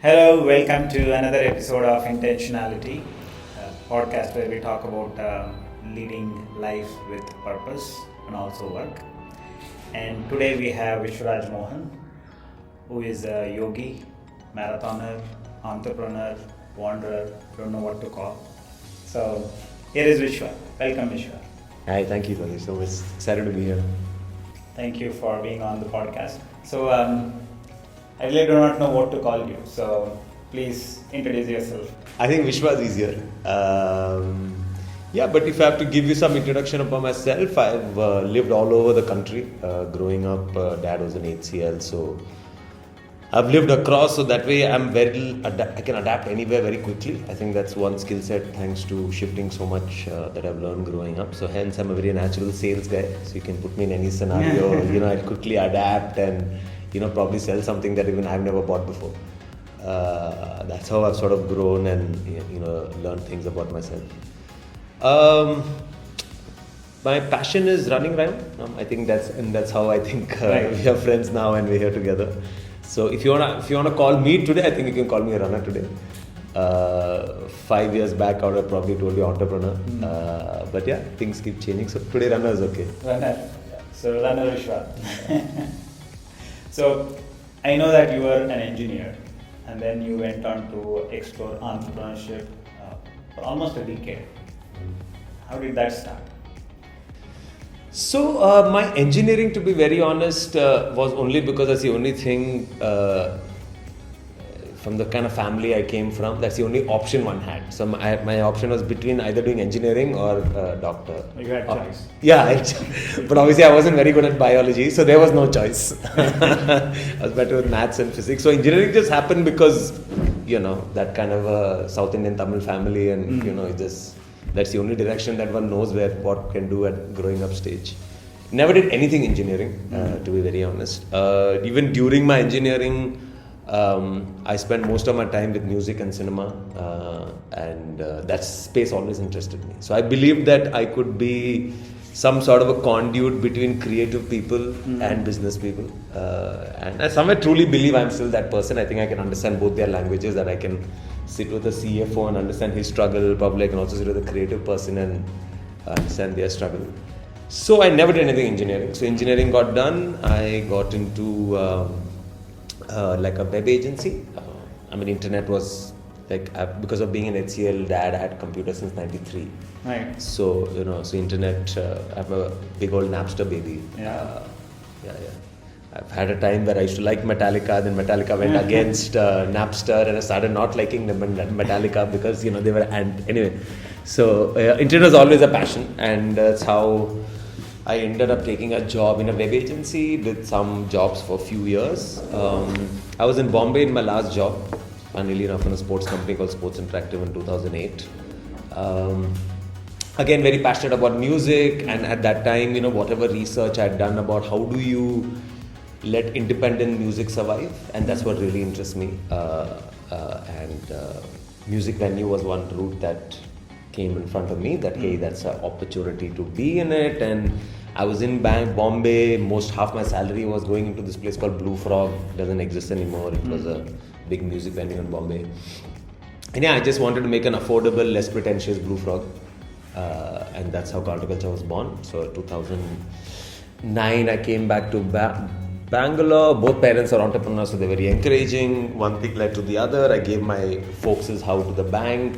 Hello, welcome to another episode of Intentionality, a podcast where we talk about leading life with purpose and also work. And today we have Vishwaraj Mohan, who is a yogi, marathoner, entrepreneur, wanderer, don't know what to call. So here is Vishwa. Welcome, Vishwa. Hi, thank you, Yogi. So much excited to be here. Thank you for being on the podcast. So I really do not know what to call you. So please introduce yourself. I think Vishwa is easier. But if I have to give you some introduction about myself, I've lived all over the country. Growing up, dad was an HCL, so I've lived across. So that way, I can adapt anywhere very quickly. I think that's one skill set thanks to shifting so much that I've learned growing up. So hence, I'm a very natural sales guy. So you can put me in any scenario. I'll quickly adapt and probably sell something that even I've never bought before. That's how I've sort of grown and learned things about myself. My passion is running around. I think that's how I think Right. we are friends now and we're here together. So if you wanna call me today, I think you can call me a runner today. 5 years back, I would have probably told you entrepreneur. But yeah, things keep changing. So today runner is okay. Runner. So runner Vishwa. So I know that you were an engineer and then you went on to explore entrepreneurship for almost a decade. How did that start? So my engineering, to be very honest, was only because that's the only thing from the kind of family I came from. That's the only option one had. So my option was between either doing engineering or doctor. You had choice. But obviously I wasn't very good at biology, so there was no choice. I was better with maths and physics. So engineering just happened because that kind of a South Indian Tamil family, and that's the only direction that one knows what can do at growing up stage. Never did anything engineering, to be very honest. Even during my engineering, I spent most of my time with music and cinema, and that space always interested me. So I believed that I could be some sort of a conduit between creative people and business people. And I somewhere truly believe I'm still that person. I think I can understand both their languages, that I can sit with a CFO and understand his struggle. Probably I can also sit with a creative person and understand their struggle. So I never did anything engineering. So engineering got done. I got into like a web agency. Internet was because of being an HCL dad, I had computers since '93. Right. So so internet. I'm a big old Napster baby. Yeah. I've had a time where I used to like Metallica, then Metallica went against Napster, and I started not liking Metallica because they were anyway. So internet was always a passion, and that's how I ended up taking a job in a web agency, did some jobs for a few years. I was in Bombay in my last job, funnily enough, in a sports company called Sports Interactive in 2008. Again, very passionate about music, and at that time, whatever research I had done about how do you let independent music survive, and that's what really interests me. Music venue was one route that came in front of me, that hey, that's an opportunity to be in it. And I was in Bombay, half my salary was going into this place called Blue Frog. It doesn't exist anymore. It was a big music venue in Bombay. And I just wanted to make an affordable, less pretentious Blue Frog. And that's how Counterculture was born. So 2009 I came back to Bangalore. Both parents are entrepreneurs, so they're very encouraging. One thing led to the other. I gave my folks his house to the bank.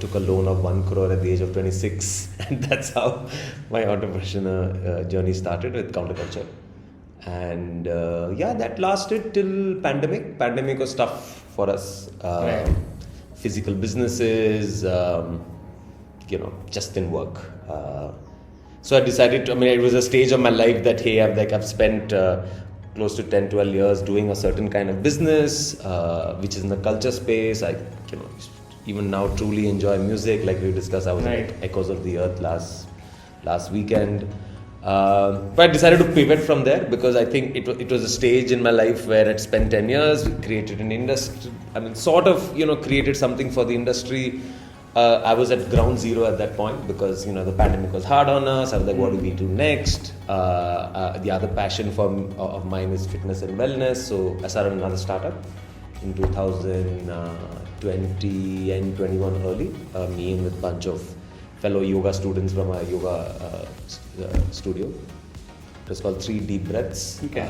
Took a loan of 1 crore at the age of 26, and that's how my entrepreneurial journey started with Counterculture. And that lasted till pandemic. Pandemic was tough for us. Right. Physical businesses, just didn't work. So I decided it was a stage of my life that hey, I've spent close to 10-12 years doing a certain kind of business, which is in the culture space. I even now truly enjoy music. Like we discussed, I was at Echoes of the Earth last weekend. But I decided to pivot from there because I think it was a stage in my life where I'd spent 10 years, created an industry, created something for the industry. I was at ground zero at that point because the pandemic was hard on us. I was like, what do we do next? The other passion of mine is fitness and wellness, so I started another startup. in 2020 and 21 early, me and with a bunch of fellow yoga students from our yoga studio. It was called 3 Deep Breaths. Okay.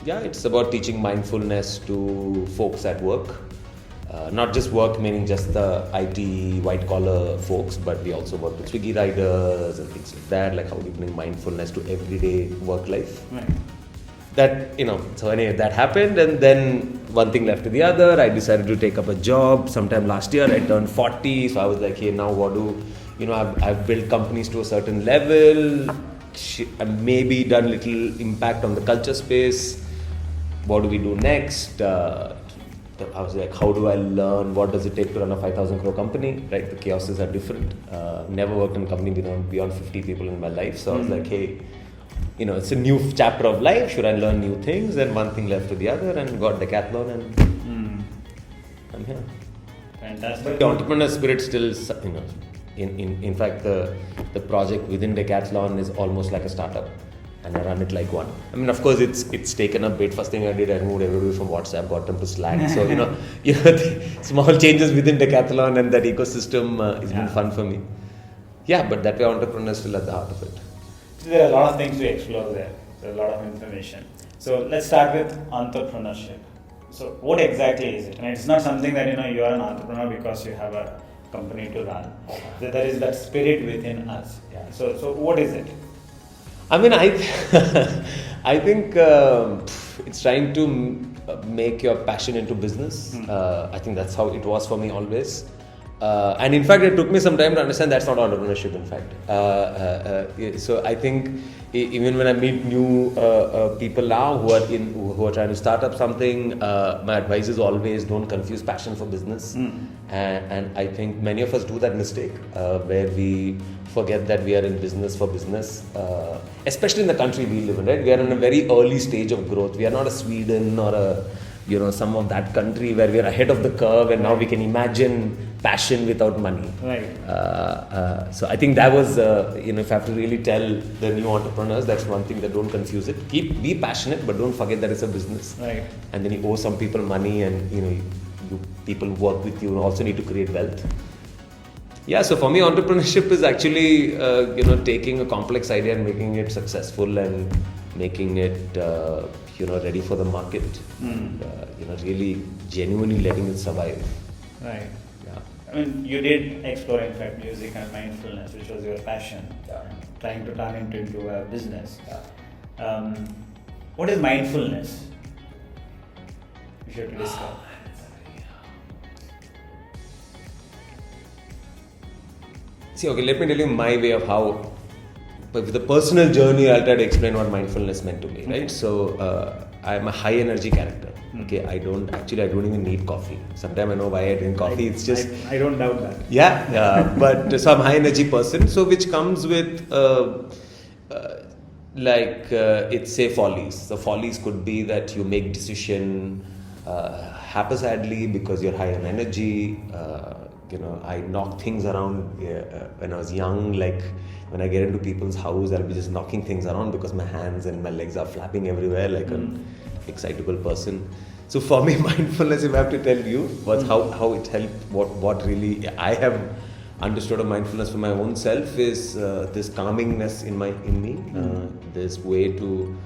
It's about teaching mindfulness to folks at work. Not just work meaning just the IT white collar folks, but we also work with Swiggy riders and things like that, like how we bring mindfulness to everyday work life. Right. That, so anyway, that happened, and then one thing led to the other. I decided to take up a job sometime last year. I turned 40, so I was like, hey, now what do, I've built companies to a certain level, I've maybe done little impact on the culture space. What do we do next? I was like, how do I learn? What does it take to run a 5,000 crore company? Right, the chaoses are different. Never worked in a company beyond 50 people in my life. So I was like, hey, it's a new chapter of life. Should I learn new things? And one thing led to the other, and got Decathlon, and I'm here. Fantastic. But the entrepreneur spirit still, in fact, the project within Decathlon is almost like a startup. And I run it like one. I mean, of course, it's taken a bit. First thing I did, I moved everybody from WhatsApp, got them to Slack. So the small changes within Decathlon and that ecosystem has been fun for me. Yeah, but that way, entrepreneur is still at the heart of it. So there are a lot of things to explore there. There's a lot of information. So let's start with entrepreneurship. So what exactly is it? And it's not something that you are an entrepreneur because you have a company to run. There is that spirit within us. Yeah. So what is it? I mean, I think it's trying to make your passion into business. I think that's how it was for me always. And in fact, it took me some time to understand that's not entrepreneurship, in fact. So I think even when I meet new people now who are trying to start up something, my advice is always don't confuse passion for business. And I think many of us do that mistake where we forget that we are in business for business, especially in the country we live in, right? We are in a very early stage of growth. We are not a Sweden or a some of that country where we are ahead of the curve, and now we can imagine passion without money. Right. So I think that was, if I have to really tell the new entrepreneurs, that's one thing, that don't confuse it. Be passionate, but don't forget that it's a business. Right. And then you owe some people money, and people work with you, also need to create wealth. Yeah, so for me, entrepreneurship is actually, taking a complex idea and making it successful and making it, ready for the market. And, really genuinely letting it survive. Right. Yeah. I mean, you did explore, in fact, music and mindfulness, which was your passion. Yeah. Trying to turn it into a business. Yeah. What is mindfulness? We should discuss. See, okay, let me tell you my way of how, but with the personal journey, I'll try to explain what mindfulness meant to me, right? So, I'm a high energy character. Okay, I don't even need coffee. Sometimes I know why I drink coffee. It's just I don't doubt that. Yeah, but so I'm a high energy person. So which comes with it's say follies. So follies could be that you make decision haphazardly because you're high on energy. I knock things around when I was young. Like when I get into people's house, I'll be just knocking things around because my hands and my legs are flapping everywhere like an excitable person. So for me, mindfulness, if I have to tell you, was how it helped. What really I have understood of mindfulness for my own self is this calmingness in me. This way to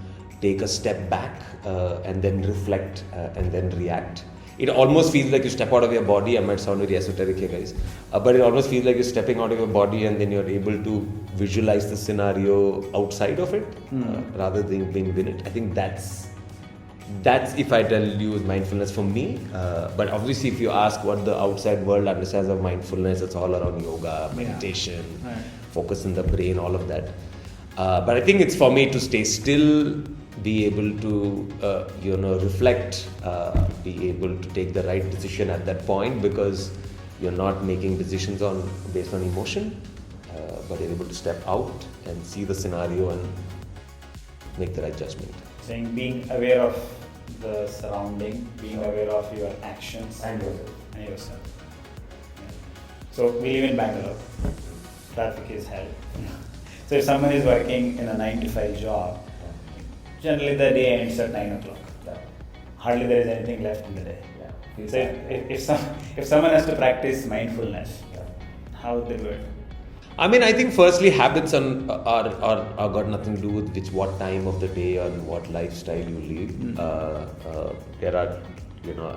take a step back and then reflect and then react. It almost feels like you step out of your body. I might sound very esoteric here, guys, but it almost feels like you're stepping out of your body and then you're able to visualize the scenario outside of it rather than being within it. I think that's if I tell you is mindfulness for me. But obviously, if you ask what the outside world understands of mindfulness, it's all around yoga, meditation, focus in the brain, all of that. But I think it's for me to stay still, be able to reflect, be able to take the right decision at that point, because you're not making decisions based on emotion, but you're able to step out and see the scenario and make the right judgment. Saying being aware of the surrounding, being aware of your actions And yourself. Yeah. So we live in Bangalore. Traffic is hell. So if someone is working in a 9-to-5 job, generally the day ends at 9 o'clock. Hardly there is anything left in the day. So if someone has to practice mindfulness, how would they do it? I mean, I think firstly habits are got nothing to do with what time of the day or what lifestyle you live. There are,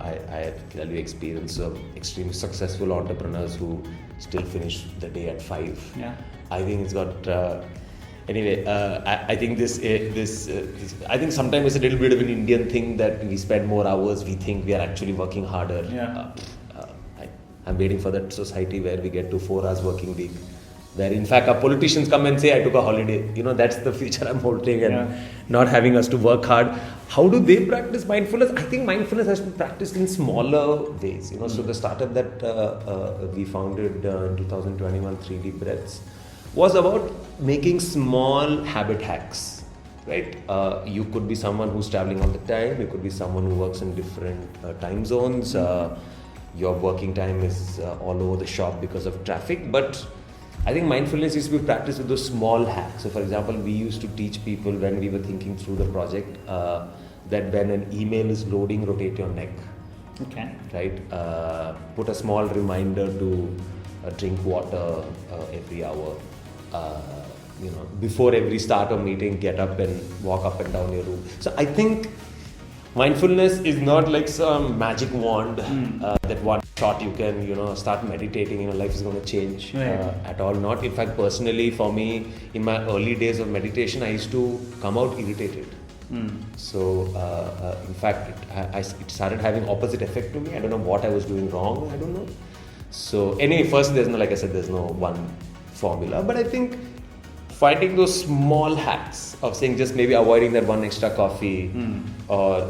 I have clearly experience of extremely successful entrepreneurs who still finish the day at 5. Yeah. I think it's got. Anyway, I think I think sometimes it's a little bit of an Indian thing that we spend more hours. We think we are actually working harder. Yeah. I'm waiting for that society where we get to 4 hours working week. Where in fact our politicians come and say, I took a holiday. That's the future I'm holding, and not having us to work hard. How do they practice mindfulness? I think mindfulness has to be practiced in smaller ways. So the startup that we founded in 2021, 3D Breaths, was about making small habit hacks. Right? You could be someone who's traveling all the time. You could be someone who works in different time zones. Your working time is all over the shop because of traffic, but I think mindfulness needs to be practiced with those small hacks. So for example, we used to teach people when we were thinking through the project that when an email is loading, rotate your neck. Okay. Right? Put a small reminder to drink water every hour. Before every start of meeting, get up and walk up and down your room. So I think mindfulness is not like some magic wand that one shot you can, start meditating, life is going to change at all. Not. In fact, personally, for me, in my early days of meditation, I used to come out irritated. So, in fact, it started having opposite effect to me. I don't know what I was doing wrong. I don't know. So, anyway, first, there's no one formula. But I think finding those small hacks of saying just maybe avoiding that one extra coffee or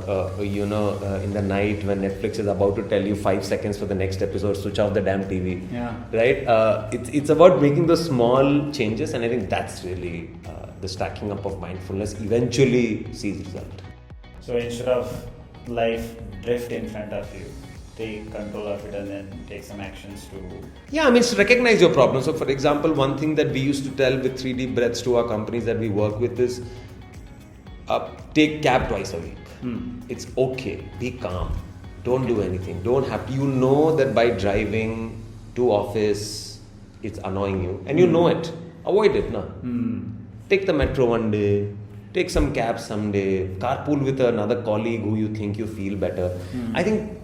in the night when Netflix is about to tell you 5 seconds for the next episode, switch off the damn TV. Yeah. Right? It's about making those small changes, and I think that's really the stacking up of mindfulness eventually sees result. So instead of life drift in front of you, take control of it and then take some actions to... Yeah, I mean, to recognize your problem. So for example, one thing that we used to tell with 3D Breaths to our companies that we work with is take cab twice a week. It's okay. Be calm. Don't do anything. Don't have to. You know that by driving to office, it's annoying you. And you know it. Avoid it. No? Take the metro one day. Take some cabs someday. Carpool with another colleague who you think you feel better. I think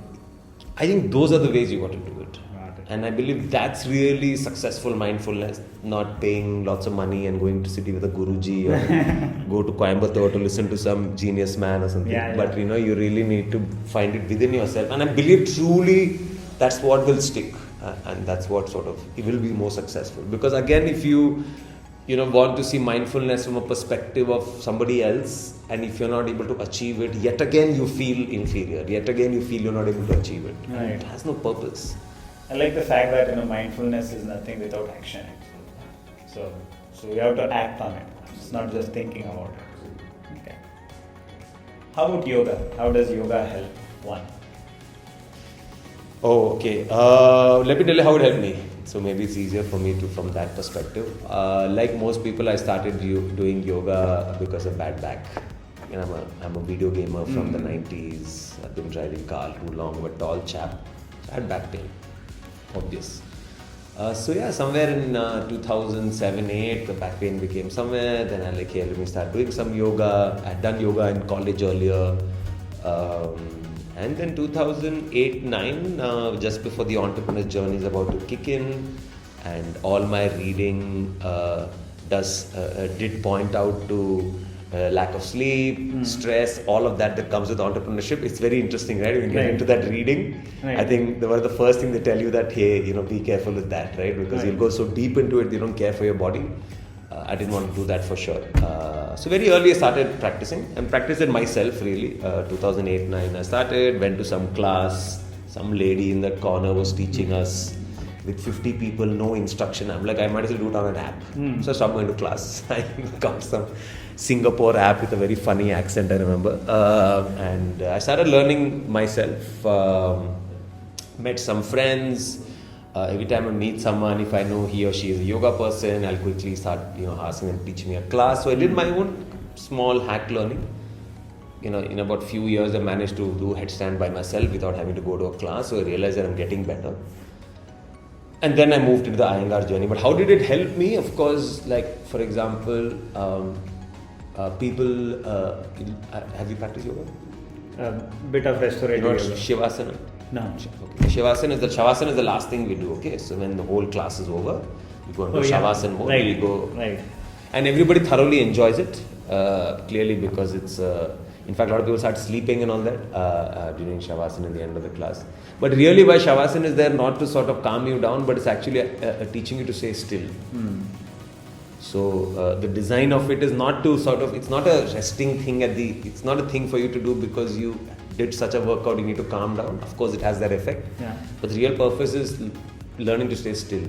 those are the ways you got to do it. And I believe that's really successful mindfulness, not paying lots of money and going to city with a Guruji or go to Coimbatore to listen to some genius man or something. But you really need to find it within yourself. And I believe truly that's what will stick. And that's what it will be more successful. Because again, if you want to see mindfulness from a perspective of somebody else, and if you're not able to achieve it, yet again you feel inferior. Yet again you feel you're not able to achieve it. Right. It has no purpose. I like the fact that mindfulness is nothing without action. So we have to act on it. It's not just thinking about it. Okay. How about yoga? How does yoga help one? Oh, okay. Let me tell you how it helped me. So maybe it's easier for me from that perspective. Like most people, I started doing yoga because of bad back. I'm a video gamer from the 90s. I've been driving car too long, but tall chap. I had back pain. Obvious. Somewhere in 2007-8, the back pain became somewhere. Then I let me start doing some yoga. I had done yoga in college earlier. And then 2008-9, just before the entrepreneur's journey is about to kick in, and all my reading did point out to lack of sleep, stress, all of that comes with entrepreneurship. It's very interesting, right? When you get into that reading, I think they were the first thing they tell you that, hey, be careful with that, right? Because you'll go so deep into it, you don't care for your body. I didn't want to do that for sure. So very early I started practicing and practiced it myself really. 2008-9 I started, went to some class, some lady in that corner was teaching us with 50 people, no instruction. I'm like, I might as well do it on an app. So I stopped going to class. I got some Singapore app with a very funny accent, I remember. And I started learning myself, met some friends. Every time I meet someone, if I know he or she is a yoga person, I'll quickly start, asking them to teach me a class. So I did my own small hack learning. in about few years I managed to do headstand by myself without having to go to a class. So I realized that I'm getting better. And then I moved into the Iyengar journey. But how did it help me? Of course, like for example, people, have you practiced yoga? A bit of restorative yoga. Shavasana? No. Okay. Shavasana is the last thing we do. Okay, so when the whole class is over, you go into Shavasana mode. Right. You go, right. And everybody thoroughly enjoys it. Clearly, because it's in fact a lot of people start sleeping and all that during Shavasana at the end of the class. But really, why Shavasana is there not to sort of calm you down, but it's actually teaching you to stay still. So the design of it is not to sort of, it's not a resting thing it's not a thing for you to do because you did such a workout, you need to calm down. Of course, it has that effect. Yeah. But the real purpose is learning to stay still.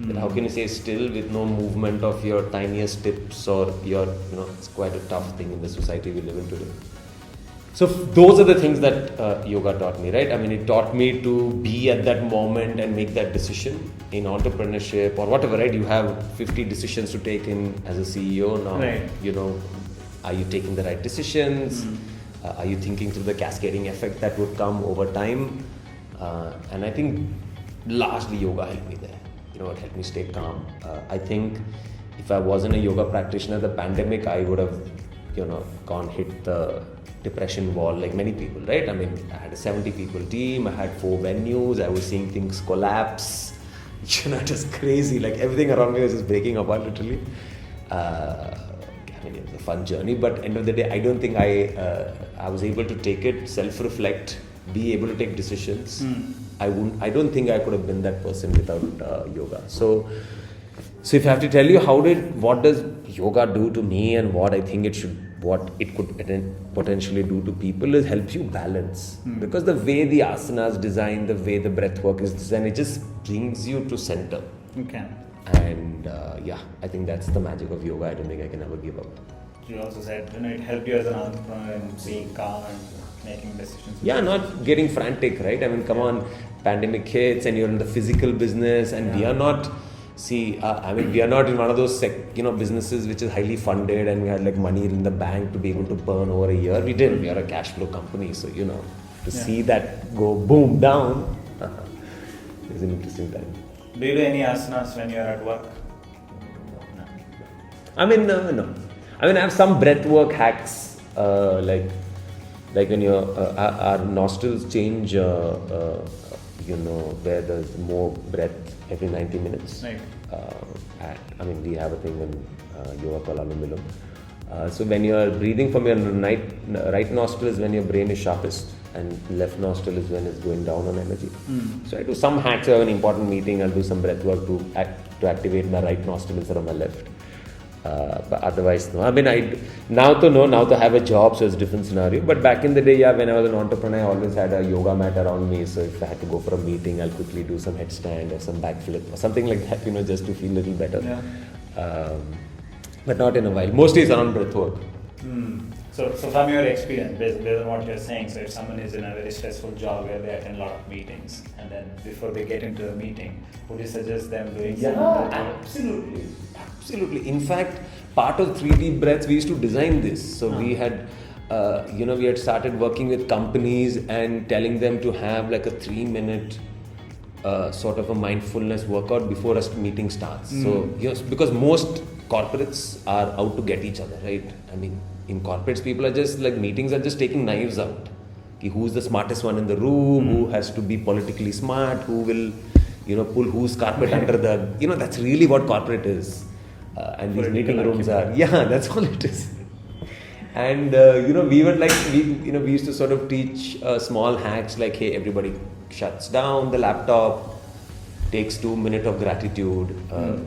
But how can you stay still with no movement of your tiniest tips or your, it's quite a tough thing in the society we live in today. So those are the things that yoga taught me, right? I mean, it taught me to be at that moment and make that decision in entrepreneurship or whatever, right? You have 50 decisions to take in as a CEO now. Right. Are you taking the right decisions? Are you thinking through the cascading effect that would come over time? And I think largely yoga helped me there. It helped me stay calm. I think if I wasn't a yoga practitioner, the pandemic, I would have, gone hit the depression wall like many people, right? I mean, I had a 70 people team, I had 4 venues, I was seeing things collapse, just crazy, like everything around me was just breaking apart literally. I mean, it was a fun journey, but end of the day, I don't think I was able to take it, self-reflect, be able to take decisions. I don't think I could have been that person without yoga. So if I have to tell you what does yoga do to me and what I think what it could potentially do to people is helps you balance. Because the way the asana is designed, the way the breath work is designed, it just brings you to center. Okay. And I think that's the magic of yoga. I don't think I can ever give up. You also said, it helped you as an entrepreneur in being calm and making decisions. Yeah, not getting frantic, right? I mean, come on, pandemic hits and you're in the physical business and we are not, we are not in one of those, businesses which is highly funded and we had like money in the bank to be able to burn over a year. We didn't. We are a cash flow company. So, to see that go boom down is an interesting time. Do you do any asanas when you're at work? No. No. I have some breath work hacks, like when our nostrils change, where there's more breath every 90 minutes. Right. We have a thing in yoga called Anulom. So when you're breathing from your right nostril is when your brain is sharpest and left nostril is when it's going down on energy. So I do some hacks. I have an important meeting, I'll do some breath work to activate my right nostril instead of my left. But otherwise, no. Now to have a job, so it's a different scenario. But back in the day, when I was an entrepreneur, I always had a yoga mat around me. So if I had to go for a meeting, I'll quickly do some headstand or some backflip or something like that, just to feel a little better. Yeah. But not in a while. Mostly it's around breath work. So from your experience, based on what you're saying, so if someone is in a very stressful job where they attend a lot of meetings, and then before they get into a meeting, would you suggest them doing some breath work? Absolutely. In fact, part of 3D breaths, we used to design this. So we had, we had started working with companies and telling them to have like a 3-minute sort of a mindfulness workout before a meeting starts. So, because most corporates are out to get each other, right? In corporates, people are just like, meetings are just taking knives out. Who's the smartest one in the room, who has to be politically smart, who will, pull whose carpet under the, that's really what corporate is. And these meeting rooms are, that's all it is. And, we would we used to sort of teach small hacks like, hey, everybody shuts down the laptop, takes 2 minutes of gratitude,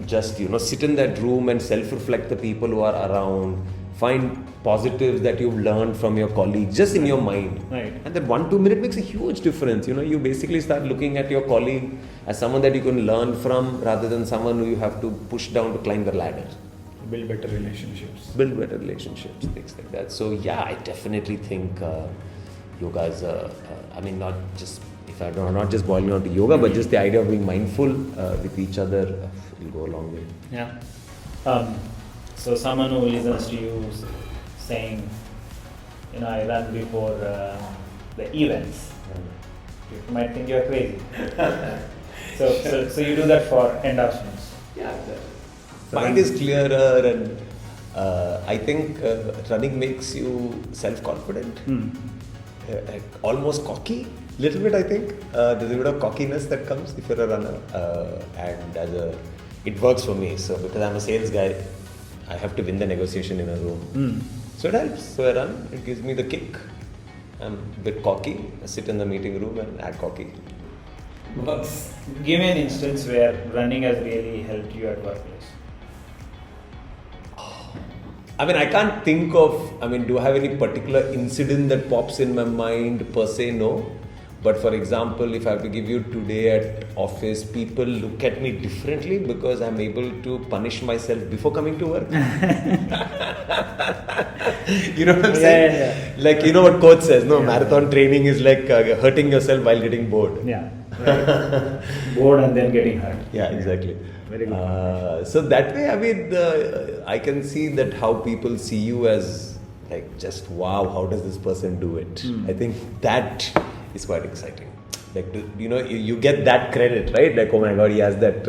just, sit in that room and self-reflect the people who are around, find positives that you've learned from your colleagues just in your mind. Right. And that 1-2 minute makes a huge difference. You basically start looking at your colleague as someone that you can learn from rather than someone who you have to push down to climb the ladder. Build better relationships, things like that. So I definitely think yoga is not just, if I don't, not just boiling down to yoga, but just the idea of being mindful with each other will go a long way. Yeah. So someone who listens to you saying, I run before the events. You might think you're crazy. so you do that for endorsements. Yeah, exactly. Mind is clearer, and I think running makes you self-confident, almost cocky, little bit. I think there's a bit of cockiness that comes if you're a runner, and it works for me. So because I'm a sales guy, I have to win the negotiation in a room. So it helps. So I run. It gives me the kick. I'm a bit cocky. I sit in the meeting room and act cocky. Works. Give me an instance where running has really helped you at workplace. I mean, I can't think of, do I have any particular incident that pops in my mind per se? No. But for example, if I have to give you today at office, people look at me differently because I'm able to punish myself before coming to work. You know what I'm saying? Yeah. Like, you know what coach says, no, marathon training is like hurting yourself while getting bored. Yeah. Right. Bored and then getting hurt. Yeah, exactly. Very good. So that way, I can see that how people see you as like just wow, how does this person do it? I think that is quite exciting. Like you get that credit, right? Like, oh my God, he has that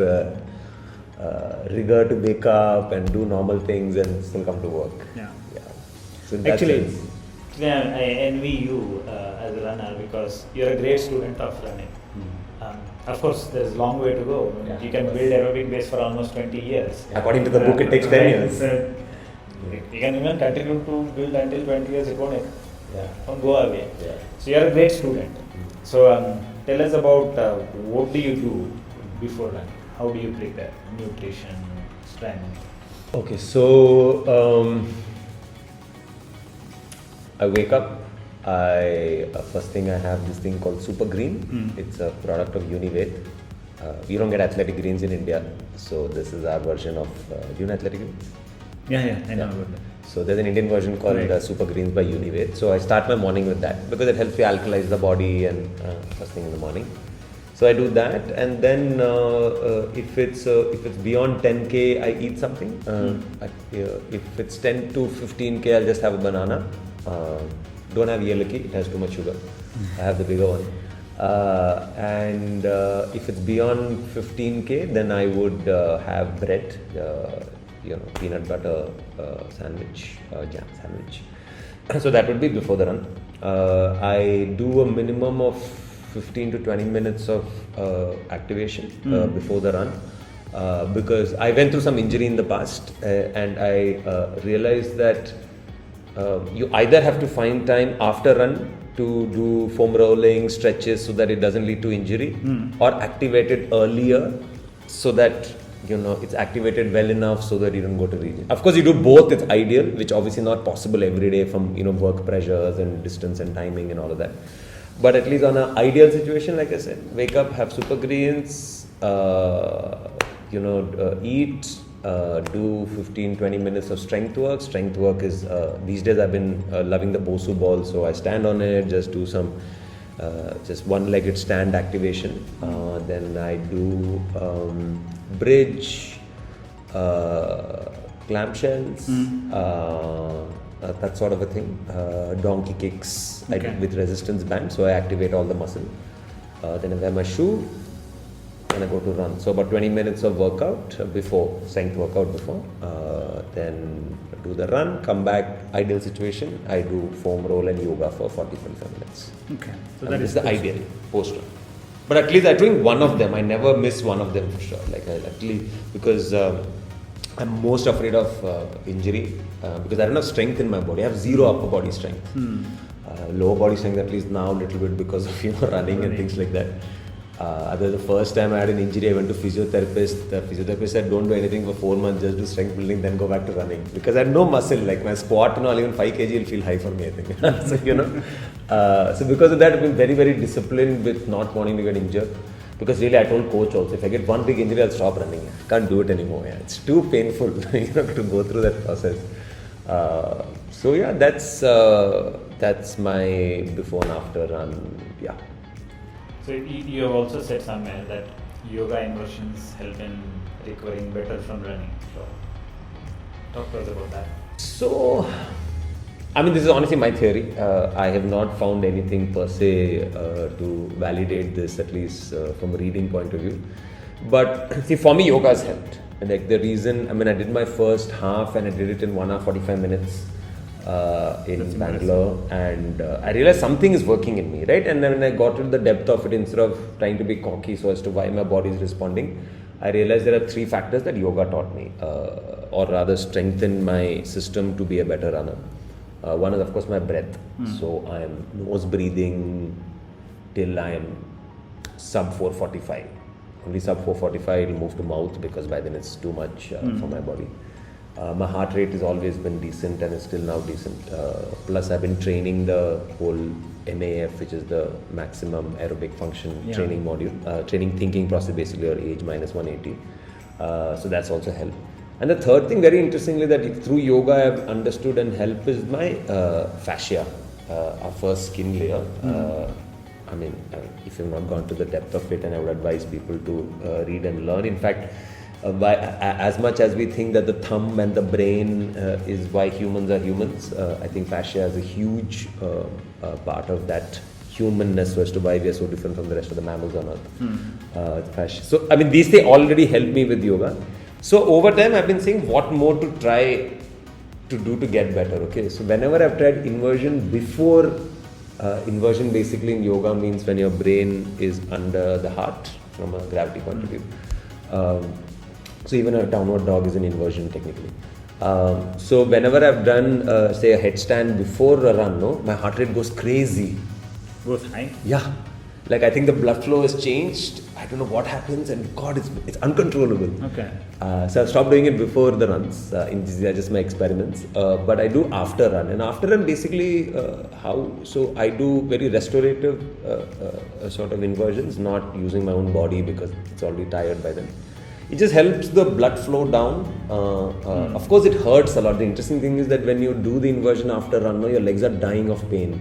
rigor to wake up and do normal things and still come to work. Yeah. So actually, I envy you as a runner because you're a great student of running. Of course, there's a long way to go. Yeah. You can build aerobic base for almost 20 years. According to the book, it takes 10 years. You can even continue to build until 20 years. It won't go away. Yeah. So you're a great student. So tell us about what do you do before running? How do you prepare? Nutrition, strength. Okay, so I wake up. First thing I have this thing called Super Green. It's a product of Univate. We don't get athletic greens in India, so this is our version of. Do you know athletic greens? Yeah, I know about that. So there's an Indian version called Super Greens by Univate. So I start my morning with that because it helps you alkalize the body and first thing in the morning. So I do that, and then if it's beyond 10k, I eat something. If it's 10 to 15k, I'll just have a banana. Don't have yellow-key, it has too much sugar. I have the bigger one. And if it's beyond 15k, then I would have bread, peanut butter sandwich, jam sandwich. So that would be before the run. I do a minimum of 15 to 20 minutes of activation before the run because I went through some injury in the past and I realized that you either have to find time after run to do foam rolling, stretches so that it doesn't lead to injury or activate it earlier so that it's activated well enough so that you don't go to region. Of course, you do both, it's ideal, which obviously not possible every day from work pressures and distance and timing and all of that. But at least on an ideal situation, like I said, wake up, have super greens, eat, do 15-20 minutes of strength work. Strength work is, these days I've been loving the Bosu ball, so I stand on it, just do some just one-legged stand activation. Then I do bridge, clamshells, that sort of a thing. Donkey kicks I do with resistance band, so I activate all the muscle. Then I wear my shoe and I go to run. So about 20 minutes of workout before, strength workout before. Then do the run, come back, ideal situation, I do foam roll and yoga for 40-45 minutes. Okay. So that is the ideal post-run. But at least I'm doing one of them. I never miss one of them for sure. Like at least because I'm most afraid of injury because I don't have strength in my body. I have zero upper body strength. Lower body strength at least now a little bit because of running and things like that. The first time I had an injury, I went to physiotherapist. The physiotherapist said, don't do anything for 4 months, just do strength building, then go back to running. Because I had no muscle, like my squat and all, even 5 kg will feel high for me, I think. So because of that, I've been very, very disciplined with not wanting to get injured. Because really, I told coach also, if I get one big injury, I'll stop running. I can't do it anymore. Yeah. It's too painful, to go through that process. So yeah, that's my before and after run. Yeah. So you have also said somewhere that yoga inversions help in recovering better from running. So talk to us about that. So I mean, this is honestly my theory. I have not found anything per se to validate this, at least from a reading point of view. But see, for me, yoga has helped. And like the reason, I mean, I did my first half and I did it in 1 hour 45 minutes in Bangalore, and I realized something is working in me, right? And then when I got to the depth of it, instead of trying to be cocky so as to why my body is responding, I realized there are 3 factors that yoga taught me, or rather strengthened my system to be a better runner. One is, of course, my breath. So I am nose breathing till I am sub 445. Only sub 445 it will move to mouth, because by then it's too much for my body. My heart rate has always been decent and is still now decent. Plus I've been training the whole MAF, which is the maximum aerobic function training module, training thinking process, basically, or age minus 180. So that's also helped. And the third thing, very interestingly, that through yoga I have understood and helped is my fascia, our first skin layer. I mean, if you've not gone to the depth of it, and I would advise people to read and learn. In fact, as much as we think that the thumb and the brain is why humans are humans, I think fascia is a huge part of that humanness as to why we are so different from the rest of the mammals on earth. Fascia. So, I mean, these things already helped me with yoga. So, over time, I've been saying what more to try to do to get better. Okay, so whenever I've tried inversion before, inversion basically in yoga means when your brain is under the heart from a gravity point of view. So even a downward dog is an inversion technically. So whenever I've done say a headstand before a run, my heart rate goes crazy. Goes high? Yeah. Like I think the blood flow has changed. I don't know what happens, and God, it's uncontrollable. Okay. So I've stopped doing it before the runs. These are just my experiments. But I do after run, and after run basically so I do very restorative sort of inversions, not using my own body because it's already tired by then. It just helps the blood flow down. Of course, it hurts a lot. The interesting thing is that when you do the inversion after run, your legs are dying of pain.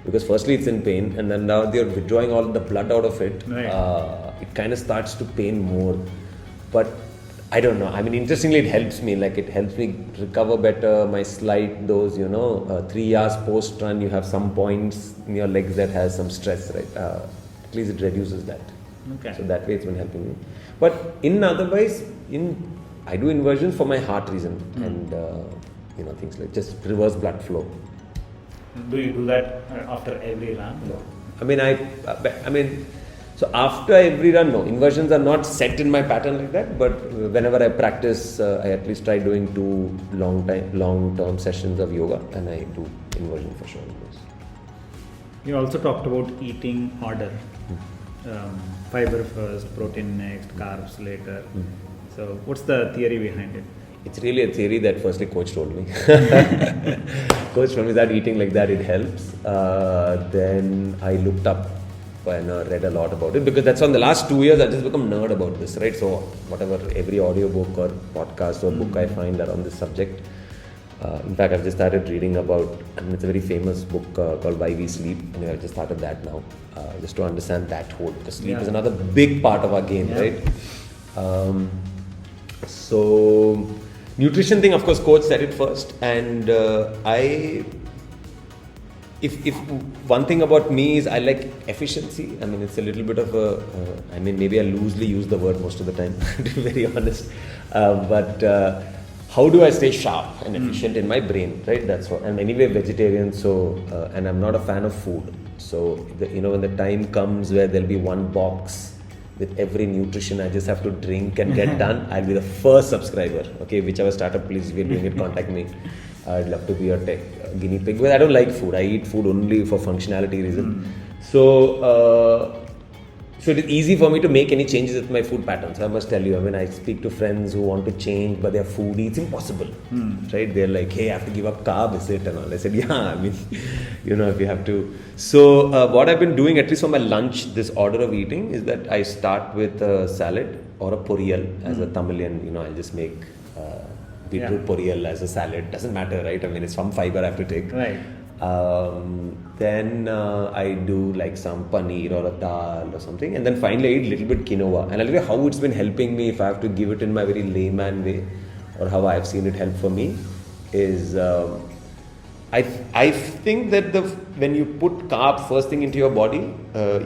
Because firstly it's in pain, and then now they're withdrawing all the blood out of it. Right. It kind of starts to pain more. But I don't know. I mean, interestingly, it helps me. Like it helps me recover better. My slide, those 3 hours post run, you have some points in your legs that has some stress, right? At least it reduces that. Okay. So that way it's been helping me. But otherwise, I do inversions for my heart reason and things like just reverse blood flow. Do you do that after every run? No. I mean, so after every run, no. Inversions are not set in my pattern like that, but whenever I practice, I at least try doing 2 long-term sessions of yoga, and I do inversion for sure. You also talked about eating order. Fiber first, protein next, carbs later. So what's the theory behind it? It's really a theory that firstly coach told me. Coach told me that eating like that, it helps. Then I looked up and read a lot about it, because that's on the last 2 years I've just become nerd about this, right? So whatever, every audiobook or podcast or book I find around this subject. In fact, I've just started reading about, it's a very famous book called Why We Sleep, and I've just started that now, just to understand that whole, because sleep is another big part of our game, right? So nutrition thing, of course, coach said it first, and if one thing about me is I like efficiency. I mean, it's a little bit of maybe I loosely use the word most of the time, to be very honest. But how do I stay sharp and efficient in my brain, right? That's what. I'm anyway vegetarian, so and I'm not a fan of food. So when the time comes where there'll be one box with every nutrition I just have to drink and get done, I'll be the first subscriber. Okay, whichever startup, please, if you're doing it, contact me. I'd love to be your tech guinea pig. But I don't like food. I eat food only for functionality reason. So it is easy for me to make any changes with my food patterns. I must tell you, when I speak to friends who want to change, but they're foodie, it's impossible, right? They're like, hey, I have to give up carb, is it? And all. I said, yeah, I mean, if you have to. So what I've been doing, at least for my lunch, this order of eating, is that I start with a salad or a poriyal. As a Tamilian, I'll just make beetroot poriyal as a salad. Doesn't matter, right? I mean, it's some fiber I have to take. Right. Then I do like some paneer or a dal or something, and then finally I eat a little bit quinoa. And I'll tell you how it's been helping me, if I have to give it in my very layman way, or how I've seen it help for me, is I think that when you put carb first thing into your body,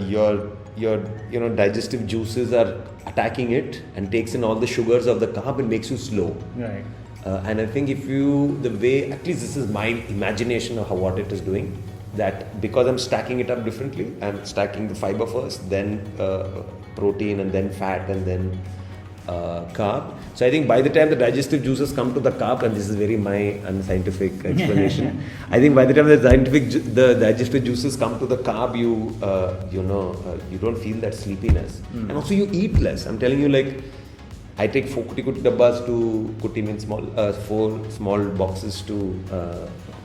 your digestive juices are attacking it and takes in all the sugars of the carb and makes you slow. Right. And I think the way, at least this is my imagination of what it is doing, that because I'm stacking it up differently, I'm stacking the fiber first, then protein, and then fat, and then carb. So I think by the time the digestive juices come to the carb, and this is very my unscientific explanation, I think by the time the digestive juices come to the carb, you don't feel that sleepiness, and also you eat less. I'm telling you, like, I take 4 kuti dabbas to kuti means 4 small boxes to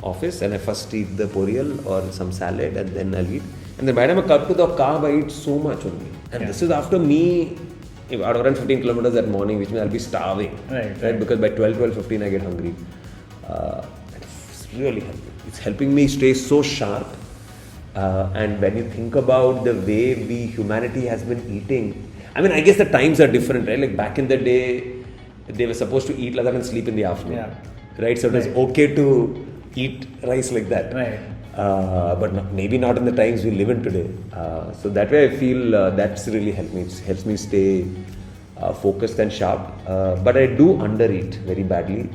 office, and I first eat the poriyal or some salad, and then I'll eat. And then by the time I come to the carb, I eat so much only. And this is after me, I run 15 kilometers that morning, which means I'll be starving. Right? Because by 12:15 I get hungry. It's really helping. It's helping me stay so sharp. And when you think about the way humanity has been eating, I mean, I guess the times are different, right? Like back in the day, they were supposed to eat like that and sleep in the afternoon. Yeah. Right? So it was okay to eat rice like that. Right. But maybe not in the times we live in today. So that way I feel that's really helped me. It helps me stay focused and sharp. But I do undereat very badly.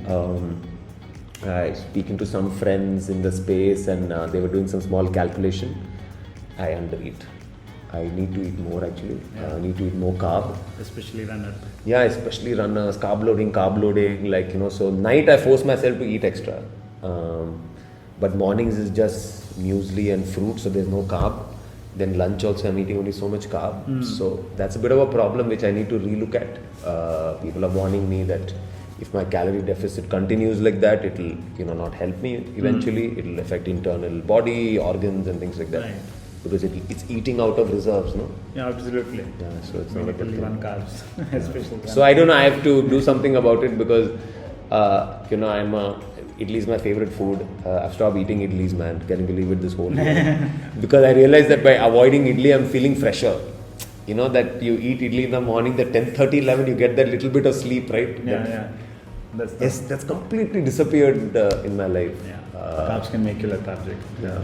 I speaking to some friends in the space, and they were doing some small calculation. I undereat. I need to eat more actually. I need to eat more carb. Especially runners. Yeah, especially runners, carb loading, like, so night I force myself to eat extra. But mornings is just muesli and fruit, so there's no carb. Then lunch also I'm eating only so much carb. So that's a bit of a problem which I need to relook at. People are warning me that if my calorie deficit continues like that, it'll not help me eventually. It'll affect internal body, organs and things like that. Right. Because it's eating out of reserves, no? Yeah, absolutely. Yeah, so it's not a good thing. On carbs, especially. So I don't know, I have to do something about it because, idli is my favorite food. I've stopped eating idlis, man. Can you believe it this whole year? Because I realized that by avoiding idli, I'm feeling fresher. You know that you eat idli in the morning, the 10:30, 11, you get that little bit of sleep, right? Yeah. That's completely disappeared in my life. Yeah. Carbs can make you lethargic. Yeah.